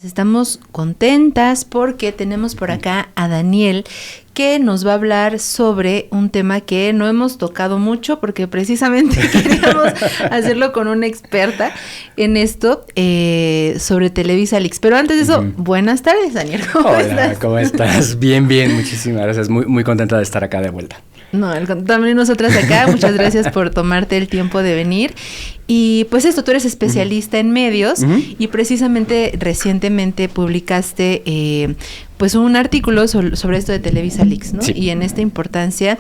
Estamos contentas porque tenemos por acá a Daniel, que nos va a hablar sobre un tema que no hemos tocado mucho porque precisamente queríamos hacerlo con una experta en esto, sobre Televisa Leaks. Pero antes de eso, buenas tardes, Daniel. ¿Cómo estás? ¿Cómo estás? Bien, muchísimas gracias. Muy contenta de estar acá de vuelta. No, también nosotras acá, muchas gracias por tomarte el tiempo de venir. Y pues esto, tú eres especialista en medios y precisamente recientemente publicaste pues un artículo sobre esto de Televisa Leaks, ¿no? Sí. Y en esta importancia,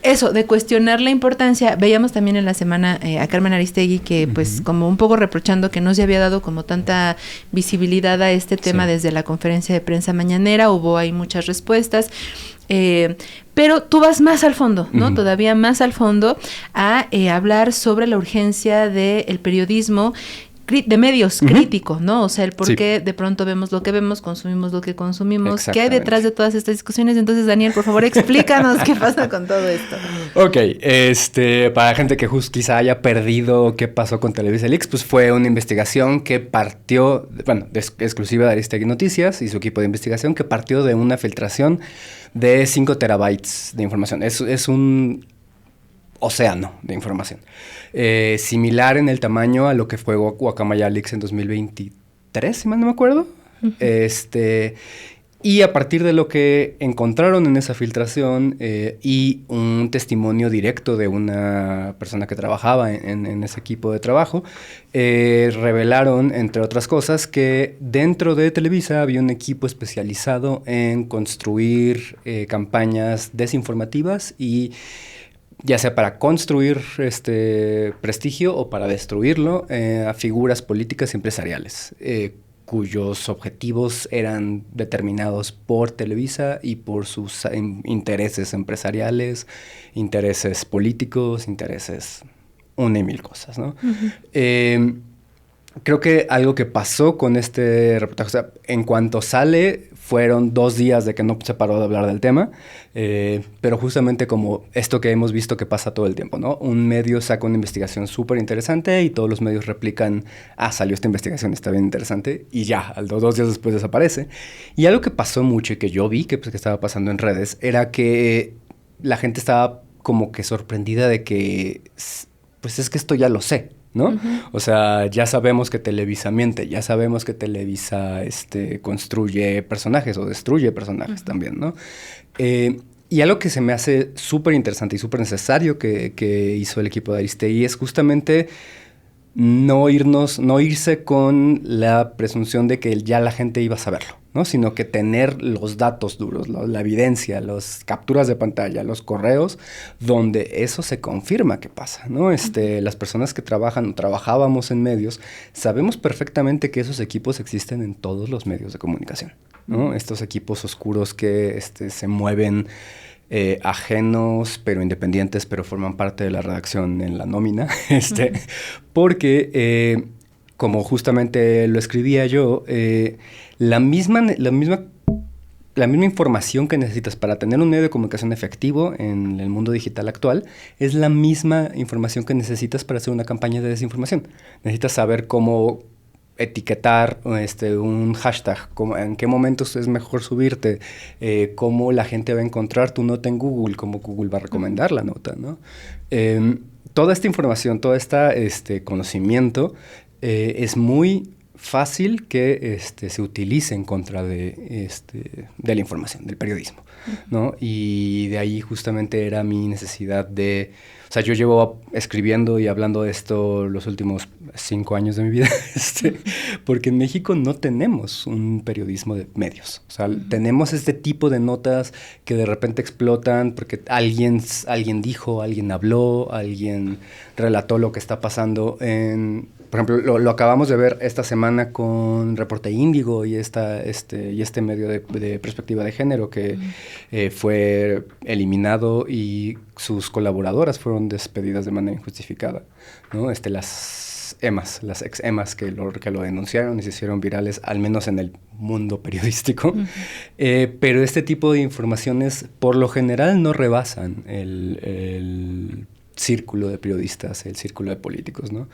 eso, de cuestionar la importancia, veíamos también en la semana a Carmen Aristegui que pues como un poco reprochando que no se había dado como tanta visibilidad a este tema desde la conferencia de prensa mañanera, hubo ahí muchas respuestas. Pero tú vas más al fondo, ¿no? Todavía más al fondo a hablar sobre la urgencia del periodismo de medios crítico, ¿no? O sea, el por qué de pronto vemos lo que vemos, consumimos lo que consumimos, qué hay detrás de todas estas discusiones. Entonces, Daniel, por favor, explícanos qué pasa con todo esto. Ok, para la gente que quizá haya perdido qué pasó con Televisa Leaks, pues fue una investigación que partió, exclusiva de Aristegui Noticias y su equipo de investigación, que partió de una filtración de 5 terabytes de información. Es un océano de información. Similar en el tamaño a lo que fue Guacamaya Leaks en 2023, si mal no me acuerdo. Y a partir de lo que encontraron en esa filtración y un testimonio directo de una persona que trabajaba en ese equipo de trabajo, revelaron, entre otras cosas, que dentro de Televisa había un equipo especializado en construir campañas desinformativas y ya sea para construir prestigio o para destruirlo a figuras políticas y empresariales, cuyos objetivos eran determinados por Televisa y por sus intereses empresariales, intereses políticos, intereses una y mil cosas, ¿no? Creo que algo que pasó con este reportaje, o sea, en cuanto sale, fueron 2 días de que no se paró de hablar del tema, pero justamente como esto que hemos visto que pasa todo el tiempo, ¿no? Un medio saca una investigación súper interesante y todos los medios replican, salió esta investigación, está bien interesante, y ya, al 2 días después desaparece. Y algo que pasó mucho y que yo vi que estaba pasando en redes era que la gente estaba como que sorprendida de que, pues es que esto ya lo sé, ¿no? O sea, ya sabemos que Televisa miente, ya sabemos que Televisa construye personajes o destruye personajes también, ¿no? Y algo que se me hace súper interesante y súper necesario que hizo el equipo de Aristegui es justamente no irse con la presunción de que ya la gente iba a saberlo, ¿no? Sino que tener los datos duros, la evidencia, las capturas de pantalla, los correos, donde eso se confirma que pasa, ¿no? Las personas que trabajan o trabajábamos en medios, sabemos perfectamente que esos equipos existen en todos los medios de comunicación, ¿no? Estos equipos oscuros que se mueven ajenos, pero independientes, pero forman parte de la redacción en la nómina, porque, como justamente lo escribía yo, la misma información que necesitas para tener un medio de comunicación efectivo en el mundo digital actual es la misma información que necesitas para hacer una campaña de desinformación. Necesitas saber cómo etiquetar un hashtag, en qué momentos es mejor subirte, cómo la gente va a encontrar tu nota en Google, cómo Google va a recomendar la nota, ¿no? Toda esta información, todo este conocimiento es muy fácil que se utilice en contra de la información, del periodismo, ¿no? Y de ahí justamente era mi necesidad de... O sea, yo llevo escribiendo y hablando de esto los últimos 5 años de mi vida, porque en México no tenemos un periodismo de medios. O sea, tenemos este tipo de notas que de repente explotan porque alguien dijo, alguien habló, alguien relató lo que está pasando en... Por ejemplo, lo acabamos de ver esta semana con Reporte Índigo y este medio de perspectiva de género que fue eliminado y sus colaboradoras fueron despedidas de manera injustificada, ¿no? Las ex-EMAs que lo denunciaron y se hicieron virales, al menos en el mundo periodístico. Pero este tipo de informaciones, por lo general, no rebasan el círculo de periodistas, el círculo de políticos, ¿no?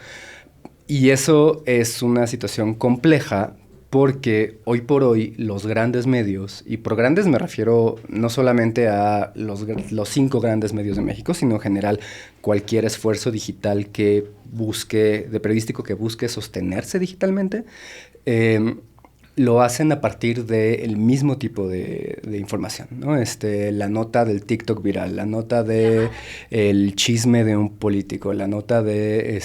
Y eso es una situación compleja porque hoy por hoy los grandes medios, y por grandes me refiero no solamente a los 5 grandes medios de México, sino en general cualquier esfuerzo digital que busque, de periodístico que busque sostenerse digitalmente, lo hacen a partir del mismo tipo de información, ¿no? La nota del TikTok viral, la nota de el chisme de un político, la nota de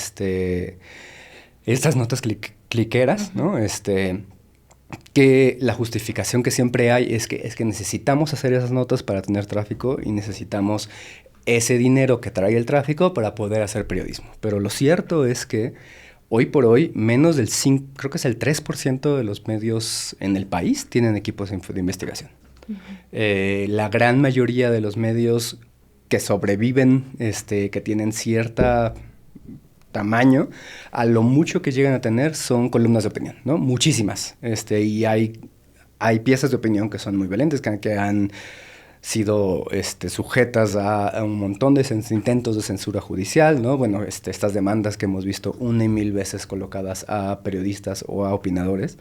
estas notas cliqueras, ¿no? Que la justificación que siempre hay es que necesitamos hacer esas notas para tener tráfico y necesitamos ese dinero que trae el tráfico para poder hacer periodismo. Pero lo cierto es que hoy por hoy, menos del 5, creo que es el 3% de los medios en el país tienen equipos de investigación. La gran mayoría de los medios que sobreviven, que tienen cierta tamaño, a lo mucho que llegan a tener son columnas de opinión, ¿no? Muchísimas. Y hay piezas de opinión que son muy violentas, que han sido sujetas a un montón de intentos de censura judicial, ¿no? Bueno, estas demandas que hemos visto 1 y 1000 veces colocadas a periodistas o a opinadores,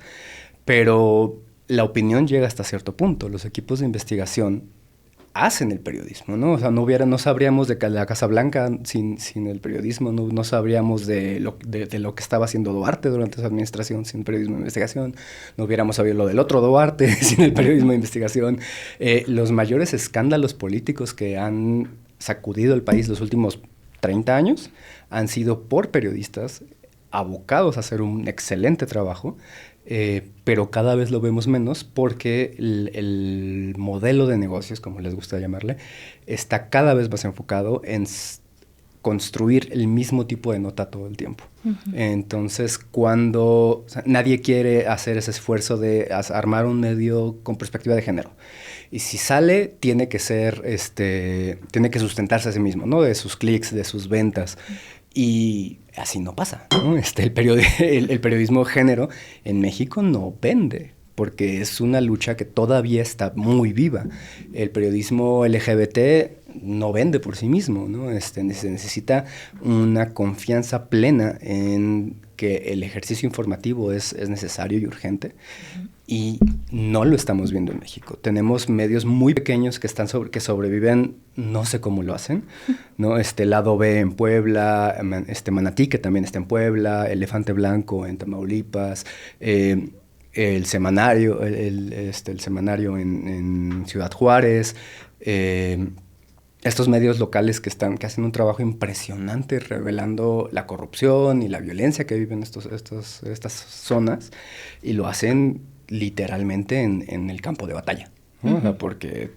pero la opinión llega hasta cierto punto. Los equipos de investigación hacen el periodismo, ¿no? O sea, no sabríamos de la Casa Blanca sin el periodismo, no sabríamos de lo que estaba haciendo Duarte durante su administración sin periodismo de investigación, no hubiéramos sabido lo del otro Duarte sin el periodismo de investigación. Los mayores escándalos políticos que han sacudido el país los últimos 30 años han sido por periodistas abocados a hacer un excelente trabajo, pero cada vez lo vemos menos porque el modelo de negocios, como les gusta llamarle, está cada vez más enfocado en construir el mismo tipo de nota todo el tiempo. Entonces, nadie quiere hacer ese esfuerzo de armar un medio con perspectiva de género. Y si sale, tiene que sustentarse a sí mismo, ¿no? De sus clics, de sus ventas. Y así no pasa, ¿no? El periodismo género en México no vende, porque es una lucha que todavía está muy viva. El periodismo LGBT no vende por sí mismo, ¿no? Se necesita una confianza plena en que el ejercicio informativo es necesario y urgente. Y no lo estamos viendo en México. Tenemos medios muy pequeños que sobreviven, no sé cómo lo hacen, ¿no? Lado B en Puebla, Manatí, que también está en Puebla, Elefante Blanco en Tamaulipas, el semanario, el semanario en Ciudad Juárez, estos medios locales que hacen un trabajo impresionante revelando la corrupción y la violencia que viven estas zonas, y lo hacen literalmente en el campo de batalla, ¿no? O sea, porque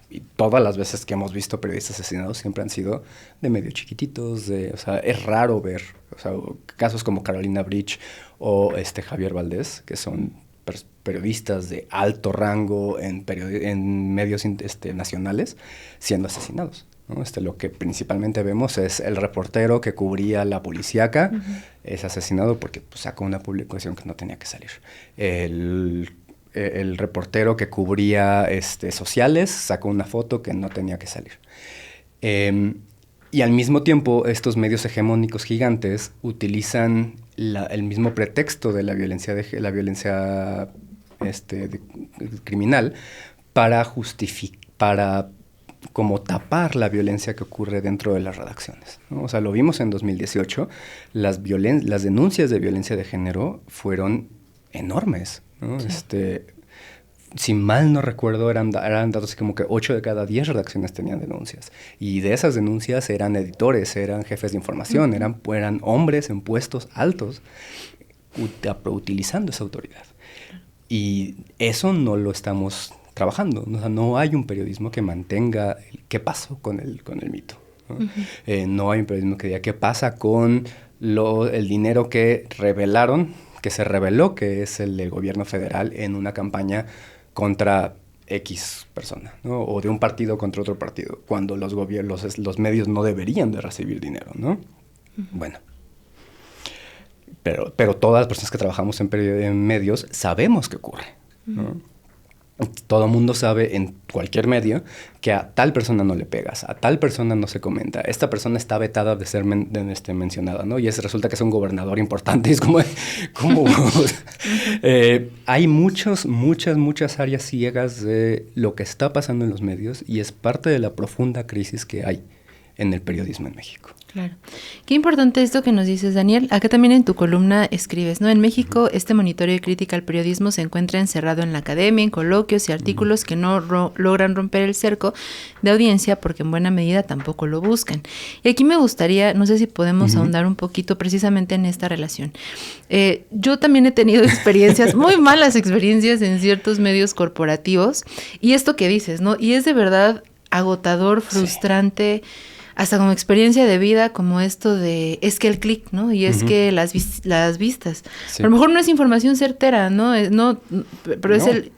y todas las veces que hemos visto periodistas asesinados siempre han sido de medio chiquititos, o sea, es raro ver, o sea, casos como Carolina Bridge o Javier Valdés, que son periodistas de alto rango en medios nacionales siendo asesinados, ¿no? Lo que principalmente vemos es el reportero que cubría la policíaca, es asesinado porque sacó una publicación que no tenía que salir. El reportero que cubría sociales sacó una foto que no tenía que salir. Y al mismo tiempo, estos medios hegemónicos gigantes utilizan el mismo pretexto de la violencia criminal para como tapar la violencia que ocurre dentro de las redacciones, ¿no? O sea, lo vimos en 2018, las denuncias de violencia de género fueron enormes, ¿no? Sí. Si mal no recuerdo, eran datos así como que 8 de cada 10 redacciones tenían denuncias. Y de esas denuncias eran editores, eran jefes de información, eran hombres en puestos altos utilizando esa autoridad. Y eso no lo estamos trabajando. O sea, no hay un periodismo que mantenga qué pasó con el mito, ¿no? No hay un periodismo que diga qué pasa con el dinero que se reveló que es el del gobierno federal en una campaña contra X persona, ¿no? O de un partido contra otro partido, cuando los medios no deberían de recibir dinero, ¿no? Bueno, pero todas las personas que trabajamos en medios sabemos qué ocurre, ¿no? Todo mundo sabe en cualquier medio que a tal persona no le pegas, a tal persona no se comenta, esta persona está vetada de ser mencionada, ¿no? Y resulta que es un gobernador importante. Es como hay muchas áreas ciegas de lo que está pasando en los medios y es parte de la profunda crisis que hay en el periodismo en México. Claro. Qué importante esto que nos dices, Daniel. Acá también en tu columna escribes, ¿no? En México, este monitoreo y crítica al periodismo se encuentra encerrado en la academia, en coloquios y artículos que no logran romper el cerco de audiencia porque en buena medida tampoco lo buscan. Y aquí me gustaría, no sé si podemos ahondar un poquito precisamente en esta relación. Yo también he tenido experiencias, muy malas experiencias en ciertos medios corporativos. Y esto que dices, ¿no? Y es de verdad agotador, frustrante, hasta como experiencia de vida, como esto de, es que el clic, ¿no? Y es que las vistas. Sí. A lo mejor no es información certera, ¿no? Pero es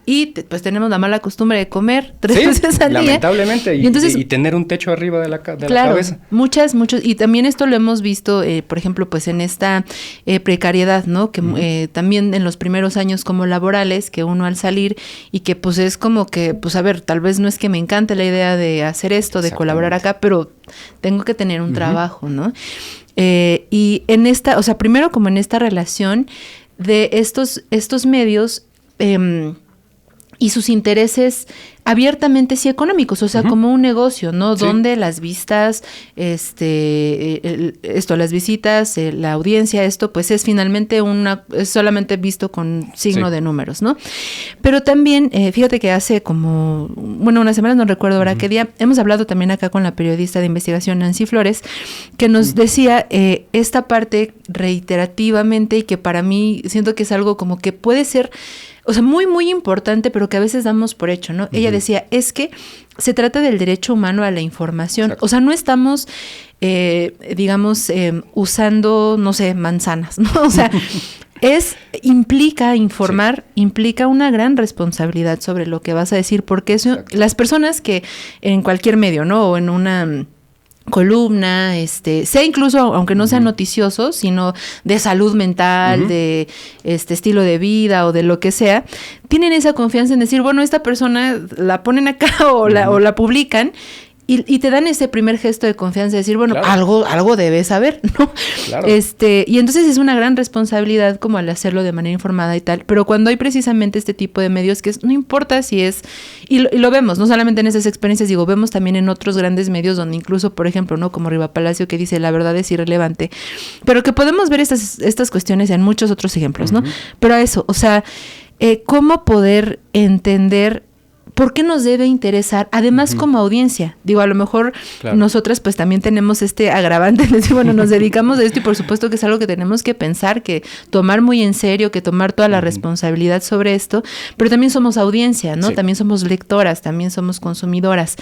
pues tenemos la mala costumbre de comer 3 veces al día. Lamentablemente, y tener un techo arriba de la cabeza. Muchos, y también esto lo hemos visto, por ejemplo, pues en esta precariedad, ¿no? Que también en los primeros años como laborales, que uno al salir, y que pues es como que, pues a ver, tal vez no es que me encante la idea de hacer esto, de colaborar acá, pero tengo que tener un trabajo, ¿no? Y en esta, o sea, primero como en esta relación de estos medios y sus intereses abiertamente sí económicos, o sea, como un negocio, ¿no? Sí. Donde las vistas, las visitas, la audiencia, esto pues es finalmente es solamente visto con signo de números, ¿no? Pero también, fíjate que hace como, unas semanas, no recuerdo ahora qué día, hemos hablado también acá con la periodista de investigación Nancy Flores, que nos decía esta parte reiterativamente y que para mí siento que es algo como que puede ser, o sea, muy, muy importante, pero que a veces damos por hecho, ¿no? Ella decía, es que se trata del derecho humano a la información. Exacto. O sea, no estamos, usando, no sé, manzanas, ¿no? O sea, implica informar, implica una gran responsabilidad sobre lo que vas a decir, porque eso, las personas que en cualquier medio, ¿no? O en una columna, sea incluso, aunque no sean noticiosos, sino de salud mental, de estilo de vida o de lo que sea, tienen esa confianza en decir, bueno, esta persona la ponen acá o la publican y te dan ese primer gesto de confianza de decir, bueno, algo debes saber, ¿no? Claro. Y entonces es una gran responsabilidad como al hacerlo de manera informada y tal, pero cuando hay precisamente este tipo de medios que no importa si es, y lo vemos, no solamente en esas experiencias, vemos también en otros grandes medios donde incluso, por ejemplo, ¿no? Como Riva Palacio que dice la verdad es irrelevante, pero que podemos ver estas cuestiones en muchos otros ejemplos, ¿no? Pero a eso, o sea, ¿cómo poder entender por qué nos debe interesar? Además, como audiencia. Digo, a lo mejor nosotras pues también tenemos este agravante de decir, bueno, nos dedicamos a esto y por supuesto que es algo que tenemos que pensar, que tomar muy en serio, que tomar toda la responsabilidad sobre esto, pero también somos audiencia, ¿no? Sí. También somos lectoras, también somos consumidoras.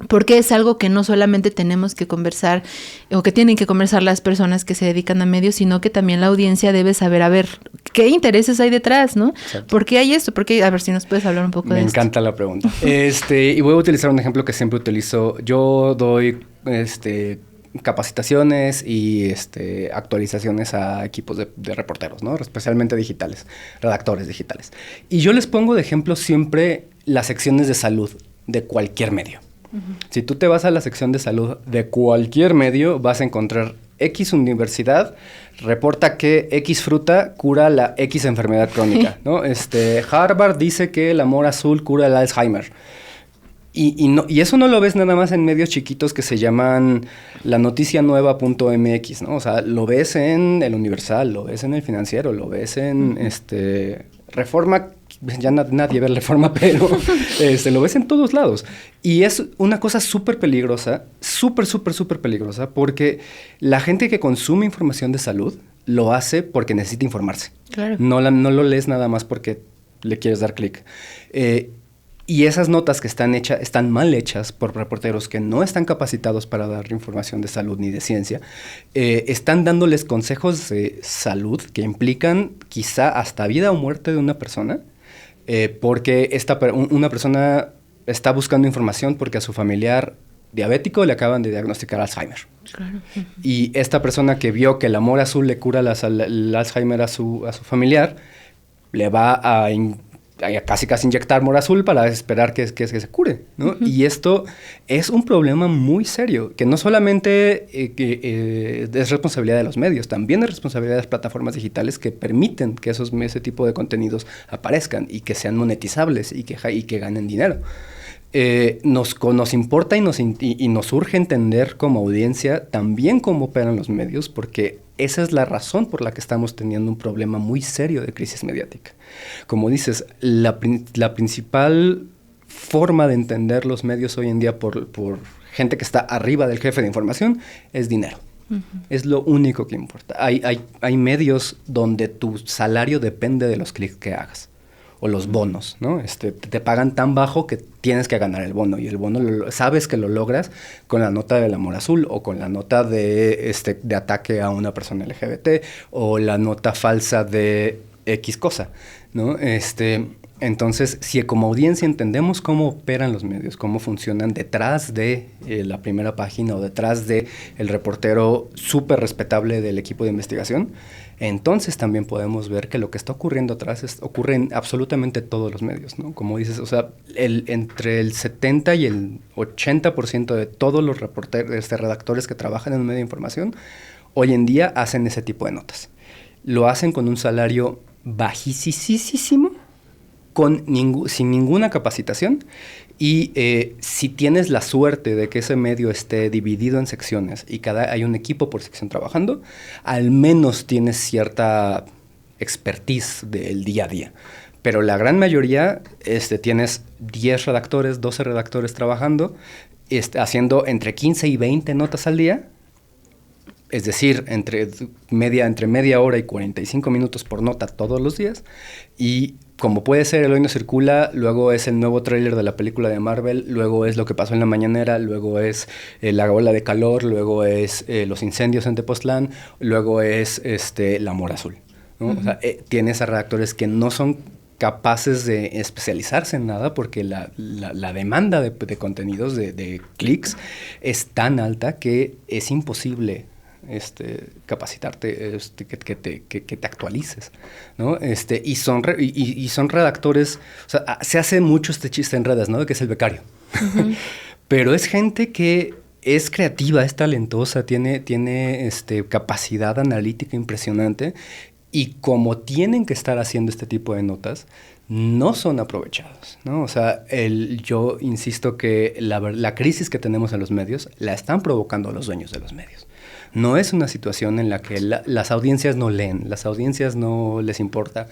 Porque es algo que no solamente tenemos que conversar o que tienen que conversar las personas que se dedican a medios, sino que también la audiencia debe saber, a ver, qué intereses hay detrás, ¿no? Exacto. ¿Por qué hay esto? A ver si nos puedes hablar un poco de esto. Me encanta la pregunta. Y voy a utilizar un ejemplo que siempre utilizo. Yo doy capacitaciones y actualizaciones a equipos de reporteros, ¿no? Especialmente digitales, redactores digitales. Y yo les pongo de ejemplo siempre las secciones de salud de cualquier medio. Si tú te vas a la sección de salud de cualquier medio, vas a encontrar X universidad reporta que X fruta cura la X enfermedad crónica, ¿no? Harvard dice que el amor azul cura el Alzheimer. Y eso no lo ves nada más en medios chiquitos que se llaman lanoticianueva.mx, ¿no? O sea, lo ves en El Universal, lo ves en El Financiero, lo ves en Reforma. Ya nadie ve Reforma, pero lo ves en todos lados. Y es una cosa súper peligrosa, súper peligrosa, porque la gente que consume información de salud lo hace porque necesita informarse. Claro. No lo lees nada más porque le quieres dar clic. Y esas notas que están mal hechas por reporteros que no están capacitados para dar información de salud ni de ciencia, están dándoles consejos de salud que implican quizá hasta vida o muerte de una persona, porque una persona está buscando información porque a su familiar diabético le acaban de diagnosticar Alzheimer. Claro. Y esta persona que vio que el amor azul le cura el Alzheimer a su familiar, le va a casi inyectar morazul para esperar que se cure, ¿no? Uh-huh. Y esto es un problema muy serio, que no solamente es responsabilidad de los medios, también es responsabilidad de las plataformas digitales que permiten que ese tipo de contenidos aparezcan y que sean monetizables y que ganen dinero. Nos importa y nos urge entender como audiencia también cómo operan los medios, porque esa es la razón por la que estamos teniendo un problema muy serio de crisis mediática. Como dices, la principal forma de entender los medios hoy en día por gente que está arriba del jefe de información es dinero. Uh-huh. Es lo único que importa. Hay medios donde tu salario depende de los clics que hagas. O los bonos, ¿no? Te pagan tan bajo que tienes que ganar el bono. Y el bono sabes que lo logras con la nota del amor azul o con la nota de ataque a una persona LGBT o la nota falsa de X cosa, ¿no? Entonces, si como audiencia entendemos cómo operan los medios, cómo funcionan detrás de la primera página o detrás de el reportero súper respetable del equipo de investigación, entonces también podemos ver que lo que está ocurriendo atrás ocurre en absolutamente todos los medios, ¿no? Como dices, o sea, entre el 70 y el 80% de todos los redactores que trabajan en un medio de información, hoy en día hacen ese tipo de notas. Lo hacen con un salario bajísimo, sin ninguna capacitación, y si tienes la suerte de que ese medio esté dividido en secciones y hay un equipo por sección trabajando, al menos tienes cierta expertise del día a día. Pero la gran mayoría tienes 10 redactores, 12 redactores trabajando, haciendo entre 15 y 20 notas al día. Es decir, entre media hora y 45 minutos por nota todos los días. Y como puede ser El Hoy No Circula, luego es el nuevo tráiler de la película de Marvel, luego es lo que pasó en la mañanera, luego es la ola de calor, luego es los incendios en Tepoztlán, luego es el amor azul, ¿no? Uh-huh. O sea, tienes a redactores que no son capaces de especializarse en nada porque la demanda de contenidos, de clics, es tan alta que es imposible capacitarte, que te actualices, ¿no? Y son redactores, o sea, se hace mucho este chiste en redes, ¿no? Que es el becario. Uh-huh. Pero es gente que es creativa, es talentosa, tiene capacidad analítica impresionante, y como tienen que estar haciendo este tipo de notas, no son aprovechados, ¿no? O sea, yo insisto que la crisis que tenemos en los medios la están provocando los dueños de los medios. No es una situación en la que las audiencias no leen, las audiencias no les importa.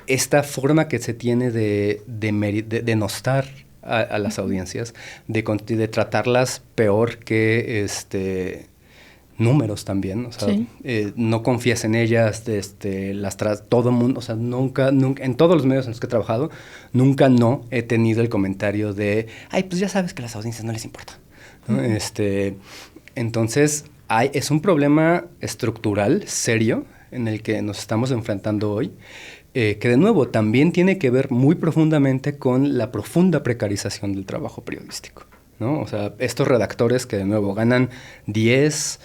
Esta forma que se tiene de denostar a las audiencias, de tratarlas peor que números también, o sea, sí. No confías en ellas, todo el mundo, o sea, nunca, en todos los medios en los que he trabajado, nunca no he tenido el comentario de, ay, pues ya sabes que a las audiencias no les importa, ¿no? Uh-huh. Entonces, es un problema estructural, serio, en el que nos estamos enfrentando hoy, que de nuevo también tiene que ver muy profundamente con la profunda precarización del trabajo periodístico, ¿no? O sea, estos redactores que de nuevo ganan 10,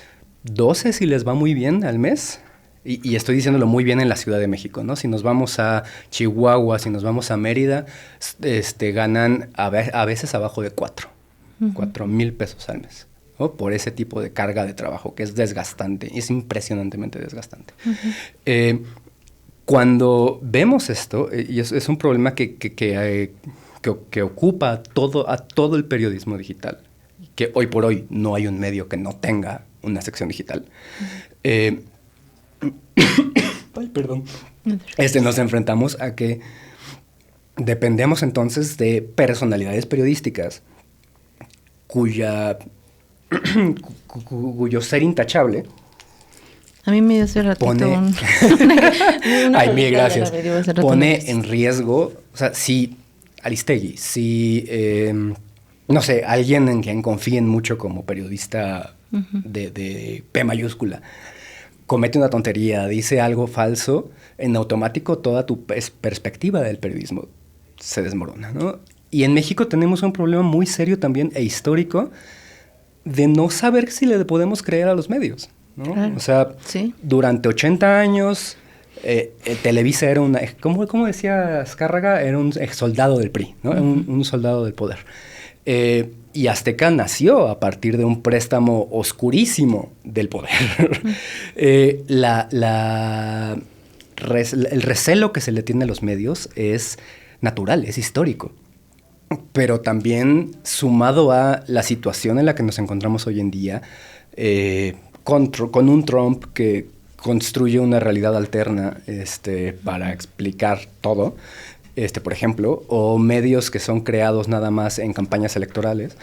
12 si les va muy bien al mes, y estoy diciéndolo muy bien en la Ciudad de México, ¿no? Si nos vamos a Chihuahua, si nos vamos a Mérida, ganan a veces abajo de 4,000 pesos al mes, ¿no? Por ese tipo de carga de trabajo que es desgastante, es impresionantemente desgastante. Uh-huh. Cuando vemos esto, y es un problema que ocupa a todo el periodismo digital, que hoy por hoy no hay un medio que no tenga una sección digital. Uh-huh. Ay, perdón. Nos enfrentamos a que dependemos entonces de personalidades periodísticas cuyo ser intachable. A mí me dio hace ratito Ay, mil gracias. Pone en riesgo, o sea, si Aristegui, no sé, alguien en quien confíen mucho como periodista uh-huh. de P mayúscula, comete una tontería, dice algo falso, en automático toda tu perspectiva del periodismo se desmorona, ¿no? Y en México tenemos un problema muy serio también e histórico de no saber si le podemos creer a los medios, ¿no? Claro. O sea, ¿sí? Durante 80 años Televisa era ¿cómo decía Azcárraga? Era un ex soldado del PRI, ¿no? Un soldado del poder. Y Azteca nació a partir de un préstamo oscurísimo del poder. El recelo que se le tiene a los medios es natural, es histórico. Pero también sumado a la situación en la que nos encontramos hoy en día, con un Trump que construye una realidad alterna para explicar todo, por ejemplo, o medios que son creados nada más en campañas electorales,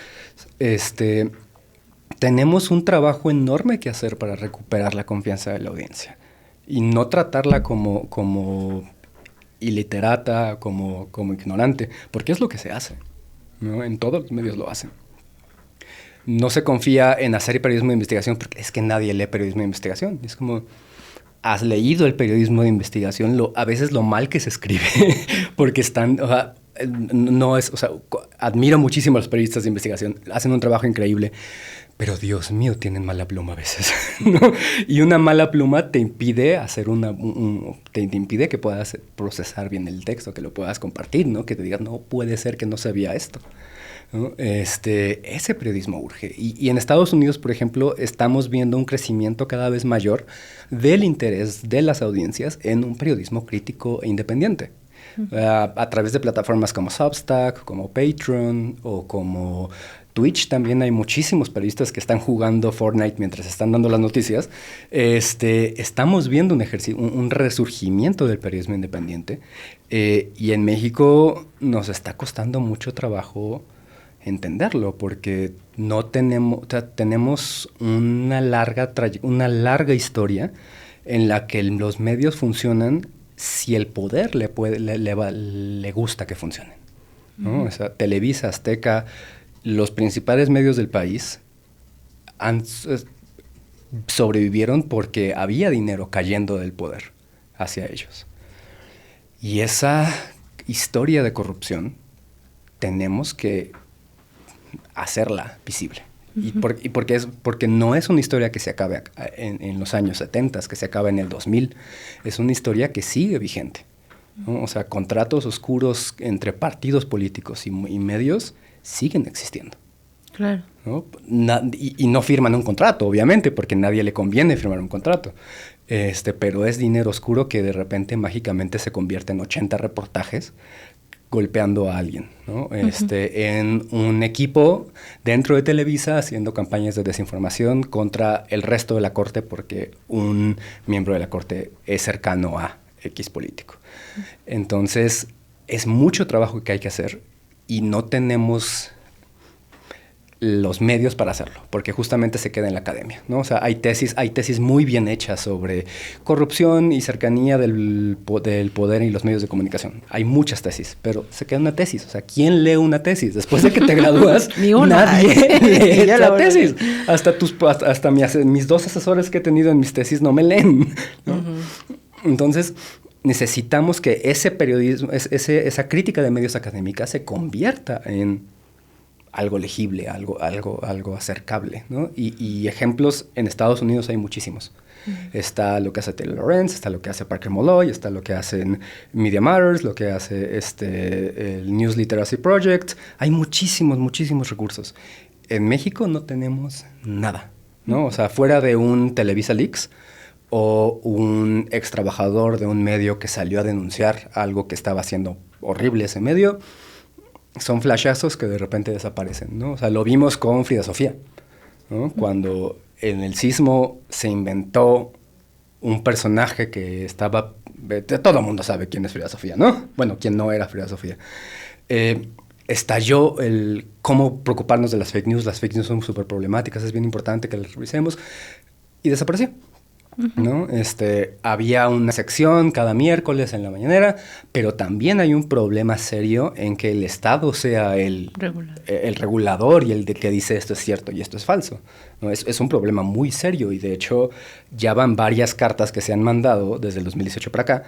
tenemos un trabajo enorme que hacer para recuperar la confianza de la audiencia y no tratarla como iliterata, como ignorante, porque es lo que se hace, ¿no? En todos los medios lo hacen. No se confía en hacer periodismo de investigación porque es que nadie lee periodismo de investigación. Es como, has leído el periodismo de investigación, a veces lo mal que se escribe, porque están, admiro muchísimo a los periodistas de investigación, hacen un trabajo increíble, pero Dios mío, tienen mala pluma a veces, ¿no? Y una mala pluma te impide hacer te impide que puedas procesar bien el texto, que lo puedas compartir, ¿no? Que te digas, no puede ser que no sabía esto, ¿no? Ese periodismo urge. Y en Estados Unidos, por ejemplo, estamos viendo un crecimiento cada vez mayor del interés de las audiencias en un periodismo crítico e independiente. A través de plataformas como Substack, como Patreon o como Twitch también hay muchísimos periodistas que están jugando Fortnite mientras están dando las noticias. Estamos viendo un resurgimiento del periodismo independiente y en México nos está costando mucho trabajo entenderlo porque no tenemos una larga historia en la que los medios funcionan si el poder le gusta que funcionen, ¿no? O sea, Televisa, Azteca, los principales medios del país sobrevivieron porque había dinero cayendo del poder hacia ellos. Y esa historia de corrupción tenemos que hacerla visible. Porque no es una historia que se acabe en los años 70, que se acaba en el 2000. Es una historia que sigue vigente, ¿no? O sea, contratos oscuros entre partidos políticos y medios siguen existiendo. Claro. ¿No? Y no firman un contrato, obviamente, porque a nadie le conviene firmar un contrato. Pero es dinero oscuro que de repente mágicamente se convierte en 80 reportajes golpeando a alguien, ¿no? En un equipo dentro de Televisa haciendo campañas de desinformación contra el resto de la corte porque un miembro de la corte es cercano a X político. Entonces, es mucho trabajo que hay que hacer y no tenemos los medios para hacerlo, porque justamente se queda en la academia, ¿no? O sea, hay tesis muy bien hechas sobre corrupción y cercanía del poder y los medios de comunicación. Hay muchas tesis, pero se queda una tesis. O sea, ¿quién lee una tesis? Después de que te gradúas, nadie lee la tesis. Hasta mis 2 asesores que he tenido en mis tesis no me leen, ¿no? Entonces, necesitamos que ese periodismo, esa crítica de medios académica se convierta en algo legible, algo acercable, ¿no? Y ejemplos en Estados Unidos hay muchísimos. Está lo que hace Taylor Lorenz, está lo que hace Parker Molloy, está lo que hacen Media Matters, lo que hace el News Literacy Project. Hay muchísimos recursos. En México no tenemos nada, ¿no? O sea, fuera de un Televisa Leaks o un ex trabajador de un medio que salió a denunciar algo que estaba haciendo horrible ese medio, son flashazos que de repente desaparecen, ¿no? O sea, lo vimos con Frida Sofía, ¿no? Cuando en el sismo se inventó un personaje que estaba... Todo el mundo sabe quién es Frida Sofía, ¿no? Bueno, quién no era Frida Sofía. Estalló el cómo preocuparnos de las fake news. Las fake news son súper problemáticas, es bien importante que las revisemos. Y desapareció, ¿no? Había una sección cada miércoles en la mañanera, pero también hay un problema serio en que el Estado sea el regulador y el de que dice esto es cierto y esto es falso, ¿no? Es un problema muy serio y de hecho ya van varias cartas que se han mandado desde el 2018 para acá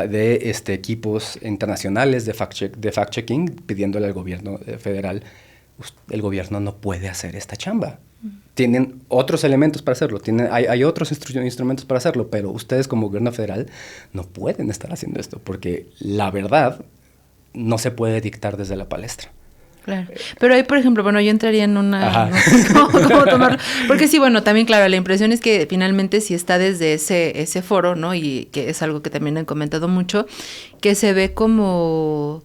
de equipos internacionales de fact-checking pidiéndole al gobierno federal, el gobierno no puede hacer esta chamba. Tienen otros elementos para hacerlo, hay otros instrumentos para hacerlo, pero ustedes como gobierno federal no pueden estar haciendo esto, porque la verdad no se puede dictar desde la palestra. Claro. Pero ahí, por ejemplo, bueno, yo entraría en una... No sé cómo tomarlo. Porque sí, bueno, también, claro, la impresión es que finalmente si está desde ese foro, ¿no? Y que es algo que también han comentado mucho, que se ve como...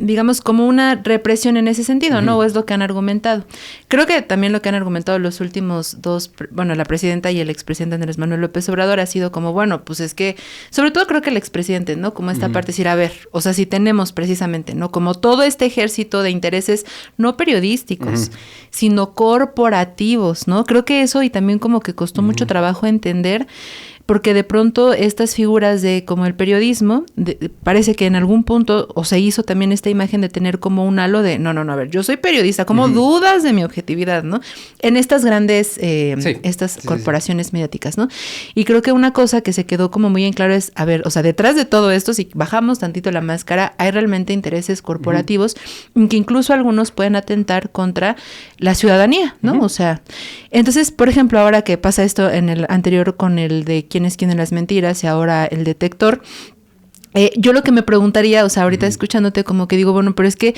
digamos, como una represión en ese sentido, ¿no? O es lo que han argumentado. Creo que también lo que han argumentado los últimos dos, bueno, la presidenta y el expresidente Andrés Manuel López Obrador ha sido como, bueno, pues es que, sobre todo creo que el expresidente, ¿no? Como esta parte, decir, a ver, o sea, si tenemos precisamente, ¿no? Como todo este ejército de intereses no periodísticos, sino corporativos, ¿no? Creo que eso y también como que costó mucho trabajo entender, porque de pronto estas figuras de como el periodismo, parece que en algún punto, o se hizo también esta imagen de tener como un halo de, no, a ver, yo soy periodista, como dudas de mi objetividad, ¿no? En estas grandes, corporaciones mediáticas, ¿no? Y creo que una cosa que se quedó como muy en claro es, a ver, o sea, detrás de todo esto, si bajamos tantito la máscara, hay realmente intereses corporativos que incluso algunos pueden atentar contra la ciudadanía, ¿no? O sea, entonces, por ejemplo, ahora que pasa esto en el anterior con el de quién es quién en las mentiras y ahora el detector, yo lo que me preguntaría, o sea, ahorita escuchándote como que digo, bueno, pero es que,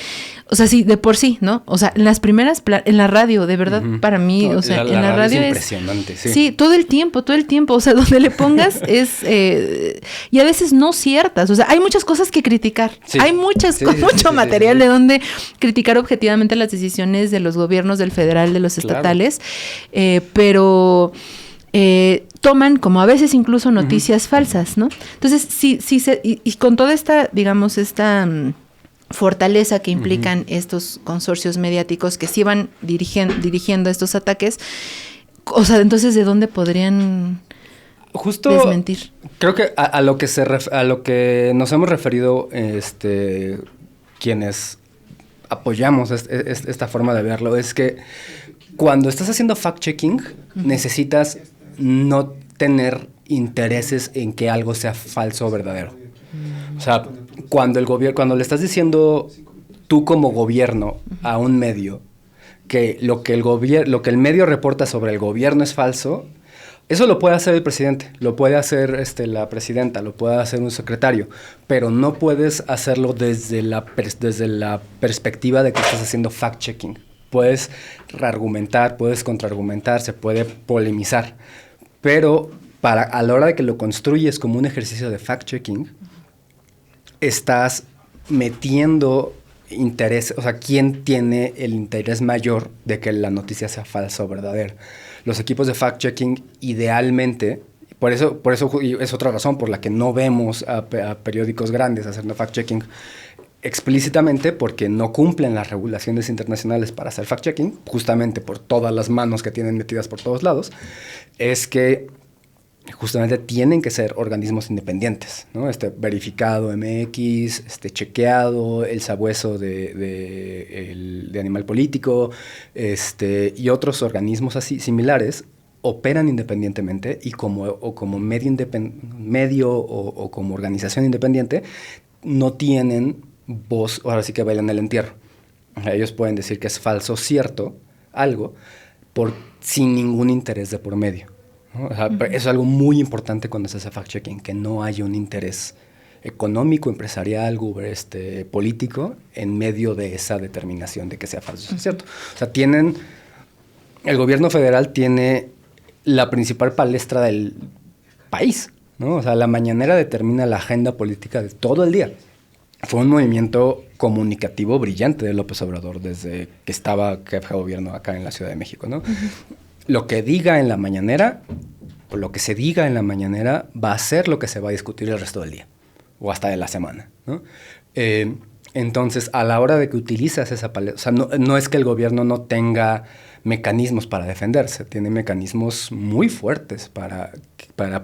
o sea, sí, de por sí, ¿no? O sea, en las primeras, en la radio, de verdad, para mí, o sea, en la radio es impresionante, sí. Sí, todo el tiempo, o sea, donde le pongas es, y a veces no ciertas, o sea, hay muchas cosas que criticar, hay mucho material de donde criticar objetivamente las decisiones de los gobiernos, del federal, de los estatales, pero... toman como a veces incluso noticias falsas, ¿no? Entonces, y con toda esta, digamos, esta fortaleza que implican estos consorcios mediáticos que sí van dirigiendo estos ataques, o sea, entonces, ¿de dónde podrían desmentir? Creo que a lo que nos hemos referido, quienes apoyamos esta forma de verlo, es que cuando estás haciendo fact-checking, necesitas no tener intereses en que algo sea falso o verdadero. O sea, cuando le estás diciendo tú como gobierno a un medio que lo que el medio reporta sobre el gobierno es falso, eso lo puede hacer el presidente, lo puede hacer la presidenta, lo puede hacer un secretario, pero no puedes hacerlo desde la perspectiva de que estás haciendo fact-checking. Puedes reargumentar, puedes contraargumentar, se puede polemizar, pero a la hora de que lo construyes como un ejercicio de fact-checking, estás metiendo interés, o sea, ¿quién tiene el interés mayor de que la noticia sea falsa o verdadera? Los equipos de fact-checking idealmente, por eso es otra razón por la que no vemos a periódicos grandes haciendo fact-checking explícitamente, porque no cumplen las regulaciones internacionales para hacer fact-checking, justamente por todas las manos que tienen metidas por todos lados, es que justamente tienen que ser organismos independientes, ¿no? Verificado MX, chequeado, el sabueso de Animal Político, y otros organismos así similares operan independientemente y como medio o como organización independiente no tienen voz, ahora sí que bailan el entierro. Ellos pueden decir que es falso, cierto, algo, sin ningún interés de por medio, ¿no? O sea, eso es algo muy importante cuando se hace fact-checking, que no haya un interés económico, empresarial, político, en medio de esa determinación de que sea falso, ¿cierto? O sea, el gobierno federal tiene la principal palestra del país, ¿no? O sea, la mañanera determina la agenda política de todo el día. Fue un movimiento comunicativo brillante de López Obrador desde que estaba jefe de gobierno acá en la Ciudad de México, ¿no? Lo que diga en la mañanera, o lo que se diga en la mañanera, va a ser lo que se va a discutir el resto del día, o hasta de la semana, ¿no? Entonces, a la hora de que utilizas esa paleta, o sea, no es que el gobierno no tenga mecanismos para defenderse, tiene mecanismos muy fuertes para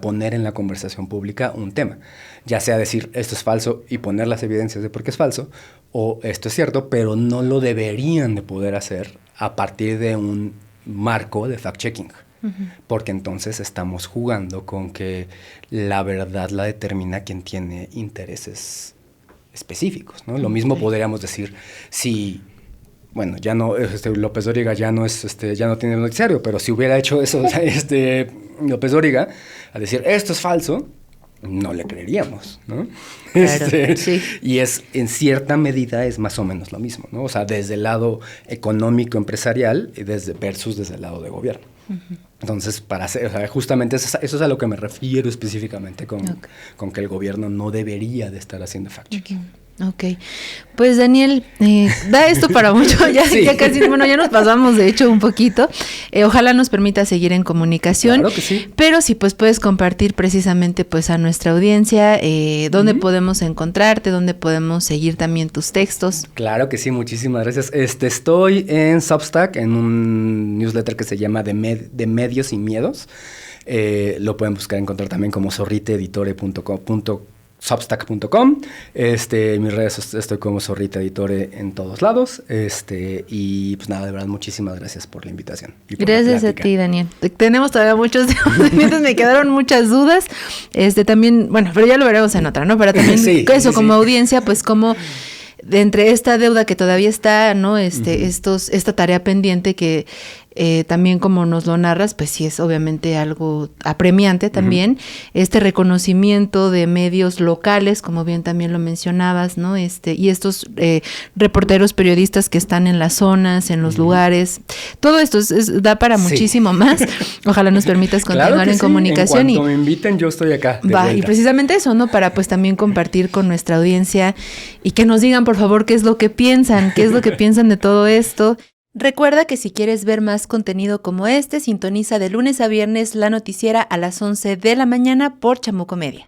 poner en la conversación pública un tema, ya sea decir esto es falso y poner las evidencias de por qué es falso, o esto es cierto, pero no lo deberían de poder hacer a partir de un marco de fact-checking, porque entonces estamos jugando con que la verdad la determina quien tiene intereses específicos, ¿no? Lo mismo podríamos decir si bueno, ya no, López Dóriga ya no tiene noticiario, pero si hubiera hecho eso, López Dóriga, a decir, esto es falso, no le creeríamos, ¿no? Claro, sí. Y en cierta medida es más o menos lo mismo, ¿no? O sea, desde el lado económico, empresarial, versus desde el lado de gobierno. Uh-huh. Entonces, justamente eso es a lo que me refiero específicamente con que el gobierno no debería de estar haciendo fact-checking. Uh-huh. Ok, pues Daniel, da esto para mucho, ya casi, ya nos pasamos de hecho un poquito, ojalá nos permita seguir en comunicación, claro que sí. Pero si pues puedes compartir precisamente pues a nuestra audiencia, dónde podemos encontrarte, dónde podemos seguir también tus textos. Claro que sí, muchísimas gracias. Estoy en Substack, en un newsletter que se llama de Medios y Miedos, lo pueden encontrar también como zorritaeditore.com. En mis redes estoy como Zorrita Editore en todos lados. Y pues nada, de verdad, muchísimas gracias por la invitación. Gracias a ti, Daniel. Tenemos todavía muchos temas, me quedaron muchas dudas. También, bueno, pero ya lo veremos en otra, ¿no? Pero también como audiencia, pues como de entre esta deuda que todavía está, ¿no? Esta tarea pendiente que también como nos lo narras, pues sí es obviamente algo apremiante también, uh-huh. Este reconocimiento de medios locales, como bien también lo mencionabas, ¿no? Y estos reporteros periodistas que están en las zonas, en los uh-huh. lugares, todo esto da para muchísimo más. Ojalá nos permitas continuar en comunicación. En cuanto me inviten, yo estoy acá. Y precisamente eso, ¿no? Para pues también compartir con nuestra audiencia y que nos digan, por favor, qué es lo que piensan de todo esto. Recuerda que si quieres ver más contenido como sintoniza de lunes a viernes la noticiera a las 11 de la mañana por Chamuco Media.